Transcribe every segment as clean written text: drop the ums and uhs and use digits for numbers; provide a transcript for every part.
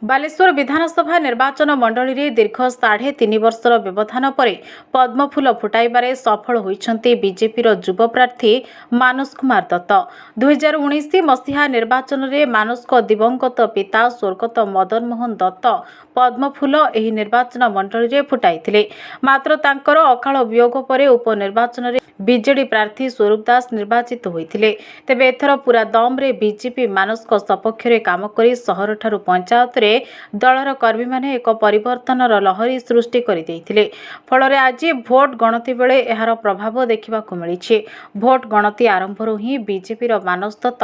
बालेश्वर विधानसभा निर्वाचन मंडली रे दीर्घ 3.5 वर्षर व्यवधान पर पद्मफूल फुटाइबारे सफल होइछन्ति बीजेपी युव प्रार्थी मानस कुमार दत्त। 2019 मसीहा निर्वाचन रे मानस को दिवंगत पिता स्वर्गत मदन मोहन दत्त पद्मफूल एही निर्वाचन मंडली रे फुटाइथिले। मात्र तांकर अकाल वियोग पर उपनिर्वाचन रे बीजेडी प्रार्थी स्वरूप दास निर्वाचित होइथिले। तेबे एथर पूरा दम रे बीजेपी मानस को सपक्ष रे काम करी शहर ठारू पंचायत रे दलर कर्मी माने एक परिवर्तनर लहरी सृष्टि करि दैथिले। फଳରେ आज भोट गणति बेले एहार प्रभाव देखिबाकु मिलिछि। भोट गणति आरंभରୁ ही बीजेपी रो मानस दत्त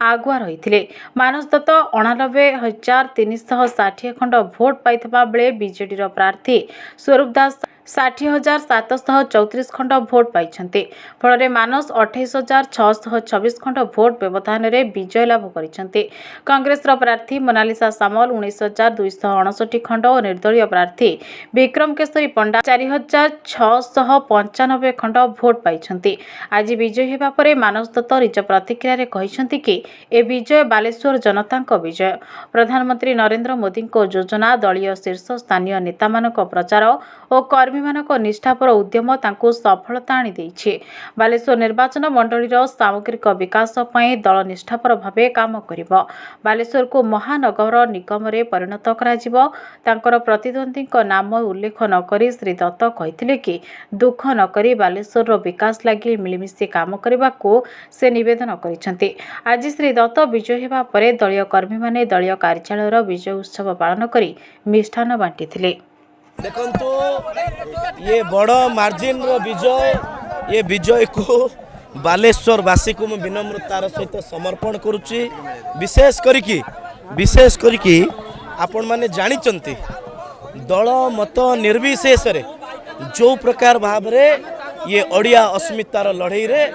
आगुआ रहिथिले। मानस दत्त 89,360 खंड भोट पाइथबा बेले बीजेडी रो प्रार्थी स्वरूप दास 60,734 खंड भोट पाइछन्ते। फଳରେ मानस 28,626 खंड भोट व्यवधान रे विजय लाभ करिछन्ते। कांग्रेस रो प्रार्थी मोनालिसा सामल 19,269 खंड और निर्दलीय प्रार्थी विक्रम केसरी पंडा 4,695 खंड भोट पाइछन्ते। आज विजय हेबा परे मानस दत्त निज प्रतिक्रिया रे कहिसन्ति कि ए विजय बालेश्वर जनता को विजय। प्रधानमंत्री नरेंद्र मोदी को योजना दलीय शीर्ष स्थानीय नेता मानक प्रचार और कर्मी मानक निष्ठापर उद्यम तांको सफलता आनी देइछे। बालेश्वर निर्वाचन मंडली रो सामग्रिक विकास पई दल निष्ठापर भावे काम करिवो। बालेश्वर को महानगर निगम रे परिणत करा जिवो। तांकर प्रतिद्वंदी को नाम उल्लेख न करी श्री दत्त कहिथिले कि दुख न करी बालेश्वर रो विकास लागि मिलिमिशि काम करबा को से निवेदन करिसन्ते। आज श्री दत्त विजय हेबा परे दलीय कर्मी माने दलीय कार्यालय रो विजय उत्सव पालन करी मिष्ठान बांटिथिले। देखंतु ये बड़ मार्जिन रो विजय, ये विजय को बालेश्वर वासी को मैं विनम्रतार सहित समर्पण करुच्ची। विशेष करिकी आपण माने जानिचंती दल मत निर्विशेष रे जो प्रकार भाव रे ये ओडिया अस्मितार लड़ाई रे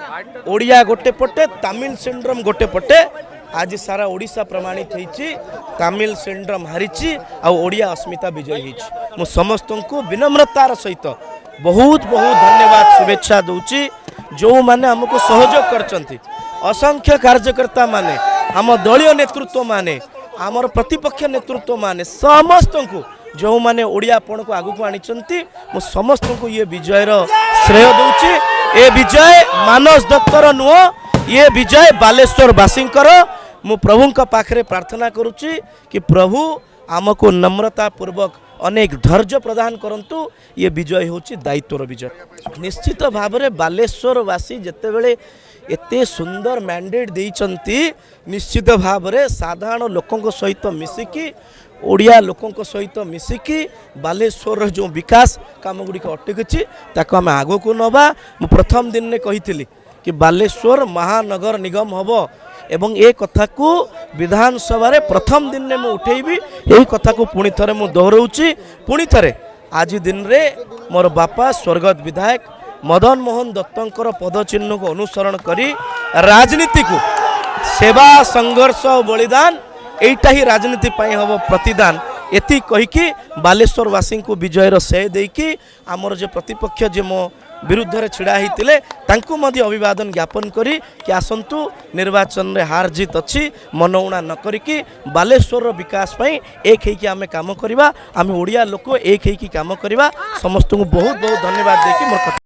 ओडिया गोटे पटे तमिल सिंड्रोम गोटे पटे आज सारा ओडिशा प्रमाणित होइछि। तमिल सिंड्रोम हारिछि आ ओडिया अस्मिता विजय होइछि। मु समस्त को विनम्रतार सहित बहुत बहुत धन्यवाद शुभेच्छा दूची जो माने हमको सहयोग करचंती। असंख्य कार्यकर्ता माने आम दलीय नेतृत्व माने आमर प्रतिपक्ष नेतृत्व माने समस्त को जो माने ओडियापन को आगु को आनिचंती मु समस्त को ये विजयर श्रेय दूची। ए विजय मानस दत्तर नुह, ये विजय बालेश्वर वासींकर। मु प्रभु का पाखरे प्रार्थना करुच्ची कि प्रभु आमको नम्रता पूर्वक अनेक धैर्य प्रदान करंतु। ये विजय होची दायित्वर विजय। निश्चित भाव में बालेश्वरवासी जितेबले एते सुंदर मैंडेट देइचंती निश्चित भाव में साधारण लोकों सहित मिसिकी ओडिया लोकों सहित मिसिकी बालेश्वर जो विकास काम गुड़िक अटकी ताको आम आग को नवा। मु प्रथम दिन ने कही कि बालेश्वर महानगर निगम हम एवं ए कथा को विधानसभा रे प्रथम दिन में मुझे उठेबी। यही कथा को पुणी थरे मु दोहराउची। पुणी थरे आज दिन रे मोर बापा स्वर्गत विधायक मदन मोहन दत्तंकर पदचिन्ह को अनुसरण करी राजनीति को सेवा संघर्ष बलिदान एटा ही राजनीति पाई हम प्रतिदान एति कहीकि बालेश्वरवासी को विजयर श्रेय देकी आमर जो प्रतिपक्ष जे मो विरुद्ध रे छिड़ा हितिले तांको मध्य अभिवादन ज्ञापन करी कि आसंतु निर्वाचन रे हार जीत अच्छी मनौणा न करिकी बालेश्वर विकास पाई एक हेकी आमे काम करिबा। आमे ओडिया लोक एक हेकी काम करिबा। समस्त को बहुत बहुत धन्यवाद देकी मोर